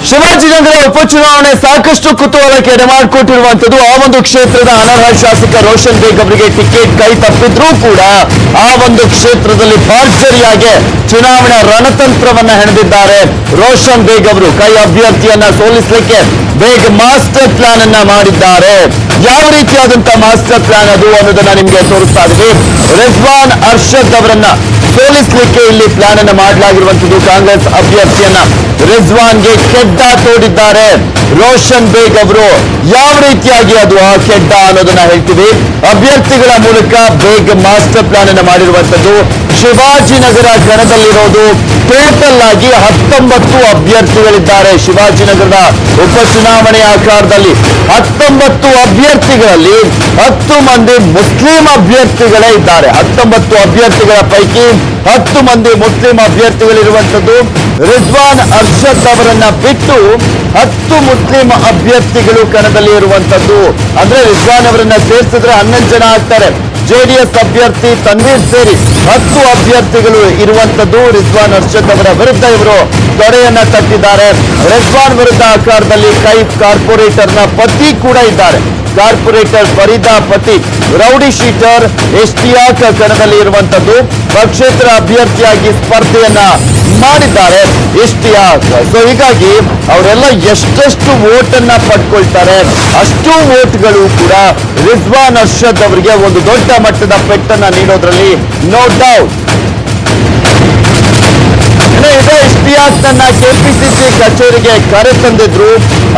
ಶಿವಾಜಿನಗರ ಉಪಚುನಾವಣೆ ಸಾಕಷ್ಟು ಕುತೂಹಲಕ್ಕೆ ಎಡೆಮಾಡಿಕೊಟ್ಟಿರುವಂತದ್ದು. ಆ ಒಂದು ಕ್ಷೇತ್ರದ ಅನರ್ಹ ಶಾಸಕ ರೋಷನ್ ಬೇಗ್ ಅವರಿಗೆ ಟಿಕೆಟ್ ಕೈ ತಪ್ಪಿದ್ರೂ ಕೂಡ ಆ ಒಂದು ಕ್ಷೇತ್ರದಲ್ಲಿ ಭರ್ಜರಿಯಾಗಿ ಚುನಾವಣಾ ರಣತಂತ್ರವನ್ನ ಹೆಣೆದಿದ್ದಾರೆ ರೋಷನ್ ಬೇಗ್ ಅವರು. ಕೈ ಅಭ್ಯರ್ಥಿಯನ್ನ ಸೋಲಿಸಲಿಕ್ಕೆ ಬೇಗ್ ಮಾಸ್ಟರ್ ಪ್ಲಾನ್ ಅನ್ನ ಮಾಡಿದ್ದಾರೆ. ಯಾವ ರೀತಿಯಾದಂತಹ ಮಾಸ್ಟರ್ ಪ್ಲಾನ್ ಅದು ಅನ್ನೋದನ್ನ ನಿಮಗೆ ತೋರಿಸ್ತಾ ಇದ್ದೀವಿ. ರಿಜ್ವಾನ್ ಅರ್ಷದ್ ಅವರನ್ನ ಸೋಲಿಸಲಿಕ್ಕೆ ಇಲ್ಲಿ ಪ್ಲಾನ್ ಅನ್ನ ಮಾಡಲಾಗಿರುವಂತದ್ದು. ಕಾಂಗ್ರೆಸ್ ಅಭ್ಯರ್ಥಿಯನ್ನ ರಿಜ್ವಾನ್ಗೆ ಕೆಡ್ಡ ತೋಡಿದ್ದಾರೆ ರೋಷನ್ ಬೇಗ್ ಅವರು. ಯಾವ ರೀತಿಯಾಗಿ ಅದು ಆ ಕೆಡ್ಡ ಅನ್ನೋದನ್ನ ಹೇಳ್ತೀವಿ. ಅಭ್ಯರ್ಥಿಗಳ ಮೂಲಕ ಬೇಗ್ ಮಾಸ್ಟರ್ ಪ್ಲಾನ್ ಅನ್ನ ಮಾಡಿರುವಂತದ್ದು. ಶಿವಾಜಿನಗರ ಕಣದಲ್ಲಿರೋದು ಟೋಟಲ್ ಆಗಿ 19 ಅಭ್ಯರ್ಥಿಗಳಿದ್ದಾರೆ. ಶಿವಾಜಿನಗರದ ಉಪಚುನಾವಣೆ ಆಕಾರದಲ್ಲಿ 19 ಅಭ್ಯರ್ಥಿಗಳಲ್ಲಿ 10 ಮಂದಿ ಮುಸ್ಲಿಂ ಅಭ್ಯರ್ಥಿಗಳೇ ಇದ್ದಾರೆ. 19 ಅಭ್ಯರ್ಥಿಗಳ ಪೈಕಿ 10 ಮಂದಿ ಮುಸ್ಲಿಂ ಅಭ್ಯರ್ಥಿಗಳಿರುವಂತದ್ದು. ರಿಜ್ವಾನ್ ಅರ್ಷದ್ ಅವರನ್ನ ಬಿಟ್ಟು 10 ಮುಸ್ಲಿಂ ಅಭ್ಯರ್ಥಿಗಳು ಕಣದಲ್ಲಿ ಇರುವಂತದ್ದು. ಅಂದ್ರೆ ರಿಜ್ವಾನ್ ಅವರನ್ನ ಸೇರಿಸಿದ್ರೆ 11 ಜನ ಆಗ್ತಾರೆ. ಜೆಡಿಎಸ್ ಅಭ್ಯರ್ಥಿ ತನ್ವೀರ್ ಸೇರಿ 10 ಅಭ್ಯರ್ಥಿಗಳು ಇರುವಂತದ್ದು. ರಿಜ್ವಾನ್ ಅರ್ಷದ್ ಅವರ ವಿರುದ್ಧ ಇವರು ತೊಡೆಯನ್ನ ತಟ್ಟಿದ್ದಾರೆ. ರಿಜ್ವಾನ್ ವಿರುದ್ಧ ಆಕಾರದಲ್ಲಿ ಕೈ ಕಾರ್ಪೊರೇಟರ್ನ ಪತಿ ಕೂಡ ಇದ್ದಾರೆ. ಕಾರ್ಪೊರೇಟರ್ ಫರೀದಾ ಪತಿ ರೌಡಿ ಶೀಟರ್ ಎಷ್ಟಿಯಾಕ್ ಕಣದಲ್ಲಿ ಇರುವಂತದ್ದು. ಪಕ್ಷೇತರ ಅಭ್ಯರ್ಥಿಯಾಗಿ ಸ್ಪರ್ಧೆಯನ್ನ ಮಾಡಿದ್ದಾರೆ ಎಷ್ಟಿಯಾಕ್. ಸೊ ಹೀಗಾಗಿ ಅವರೆಲ್ಲ ಎಷ್ಟೆಷ್ಟು ವೋಟ್ ಅನ್ನ ಪಡ್ಕೊಳ್ತಾರೆ ಅಷ್ಟು ವೋಟ್ಗಳು ಕೂಡ ರಿಜ್ವಾನ್ ಅರ್ಷದ್ ಅವರಿಗೆ ಒಂದು ದೊಡ್ಡ ಮಟ್ಟದ ಪೆಟ್ಟನ್ನ ನೀಡೋದ್ರಲ್ಲಿ ನೋ ಡೌಟ್. ಇದೇ ಇಷ್ಟಿಯಾಕ್ ನನ್ನ ಕೆಪಿಸಿಸಿ ಕಚೇರಿಗೆ ಕರೆ ತಂದಿದ್ರು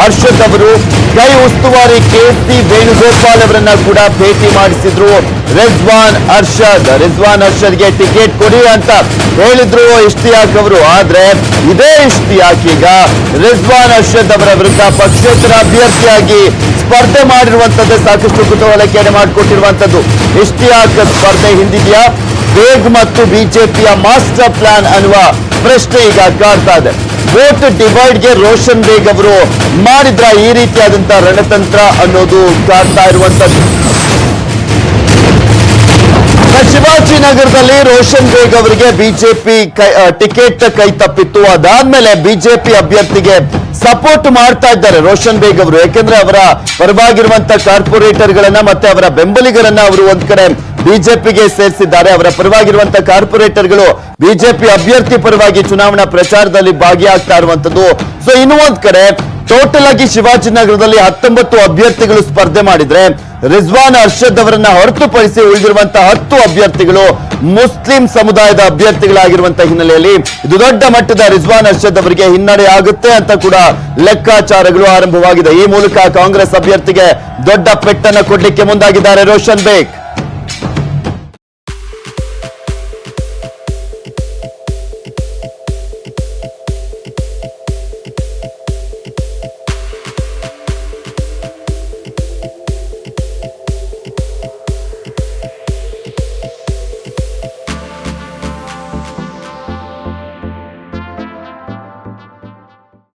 ಅರ್ಷದ್ ಅವರು. ಕೈ ಉಸ್ತುವಾರಿ KC ವೇಣುಗೋಪಾಲ್ ಅವರನ್ನ ಕೂಡ ಭೇಟಿ ಮಾಡಿಸಿದ್ರು ರಿಜ್ವಾನ್ ಅರ್ಷದ್ಗೆ ಟಿಕೆಟ್ ಕೊಡಿ ಅಂತ ಹೇಳಿದ್ರು ಇಷ್ಟಿಯಾಕ್ ಅವರು. ಆದ್ರೆ ಇದೇ ಇಷ್ಟಿಯಾಕ್ ಈಗ ರಿಜ್ವಾನ್ ಅರ್ಷದ್ ಅವರ ವಿರುದ್ಧ ಪಕ್ಷೇತರ ಅಭ್ಯರ್ಥಿಯಾಗಿ ಸ್ಪರ್ಧೆ ಮಾಡಿರುವಂತದ್ದು ಸಾಕಷ್ಟು ಕುತೂಹಲಕ್ಕೆ ಎಡೆ ಮಾಡಿಕೊಟ್ಟಿರುವಂತದ್ದು. ಇಷ್ಟಿಯಾಕ್ ಸ್ಪರ್ಧೆ ಹಿಂದಿದೆಯಾ? ಬೇಗ್ ಮತ್ತು ಬಿಜೆಪಿಯ ಮಾಸ್ಟರ್ ಪ್ಲಾನ್ ಅನ್ನುವ ಪ್ರಶ್ನೆ ಈಗ ಕಾಡ್ತಾ ಇದೆ. ವೋಟ್ ಡಿವೈಡ್ಗೆ ರೋಷನ್ ಬೇಗ್ ಅವರು ಮಾಡಿದ್ರ ಈ ರೀತಿಯಾದಂತಹ ರಣತಂತ್ರ ಅನ್ನೋದು ಕಾಡ್ತಾ ಇರುವಂತದ್ದು. ಶಿವಾಜಿನಗರದಲ್ಲಿ ರೋಷನ್ ಬೇಗ್ ಅವರಿಗೆ ಬಿಜೆಪಿ ಟಿಕೆಟ್ ಕೈ ತಪ್ಪಿತ್ತು. ಅದಾದ್ಮೇಲೆ ಬಿಜೆಪಿ ಅಭ್ಯರ್ಥಿಗೆ ಸಪೋರ್ಟ್ ಮಾಡ್ತಾ ಇದ್ದಾರೆ ರೋಷನ್ ಬೇಗ್ ಅವರು. ಯಾಕೆಂದ್ರೆ ಅವರ ಪರವಾಗಿರುವಂತಹ ಕಾರ್ಪೊರೇಟರ್ಗಳನ್ನ ಮತ್ತೆ ಅವರ ಬೆಂಬಲಿಗರನ್ನ ಅವರು ಒಂದ್ ಕಡೆ ಬಿಜೆಪಿಗೆ ಸೇರಿಸಿದ್ದಾರೆ. ಅವರ ಪರವಾಗಿರುವಂತಹ ಕಾರ್ಪೊರೇಟರ್ಗಳು ಬಿಜೆಪಿ ಅಭ್ಯರ್ಥಿ ಪರವಾಗಿ ಚುನಾವಣಾ ಪ್ರಚಾರದಲ್ಲಿ ಭಾಗಿಯಾಗ್ತಾ ಇರುವಂತದ್ದು. ಸೊ ಇನ್ನು ಒಂದ್ ಕಡೆ ಟೋಟಲ್ ಆಗಿ ಶಿವಾಜಿನಗರದಲ್ಲಿ 19 ಅಭ್ಯರ್ಥಿಗಳು ಸ್ಪರ್ಧೆ ಮಾಡಿದ್ರೆ ರಿಜ್ವಾನ್ ಅರ್ಷದ್ ಅವರನ್ನ ಹೊರತುಪಡಿಸಿ ಉಳಿದಿರುವಂತಹ 10 ಅಭ್ಯರ್ಥಿಗಳು ಮುಸ್ಲಿಂ ಸಮುದಾಯದ ಅಭ್ಯರ್ಥಿಗಳಾಗಿರುವಂತಹ ಹಿನ್ನೆಲೆಯಲ್ಲಿ ಇದು ದೊಡ್ಡ ಮಟ್ಟದ ರಿಜ್ವಾನ್ ಅರ್ಷದ್ ಅವರಿಗೆ ಹಿನ್ನಡೆ ಆಗುತ್ತೆ ಅಂತ ಕೂಡ ಲೆಕ್ಕಾಚಾರಗಳು ಆರಂಭವಾಗಿದೆ. ಈ ಮೂಲಕ ಕಾಂಗ್ರೆಸ್ ಅಭ್ಯರ್ಥಿಗೆ ದೊಡ್ಡ ಪೆಟ್ಟನ್ನು ಕೊಡ್ಲಿಕ್ಕೆ ಮುಂದಾಗಿದ್ದಾರೆ ರೋಷನ್ ಬೇಗ್.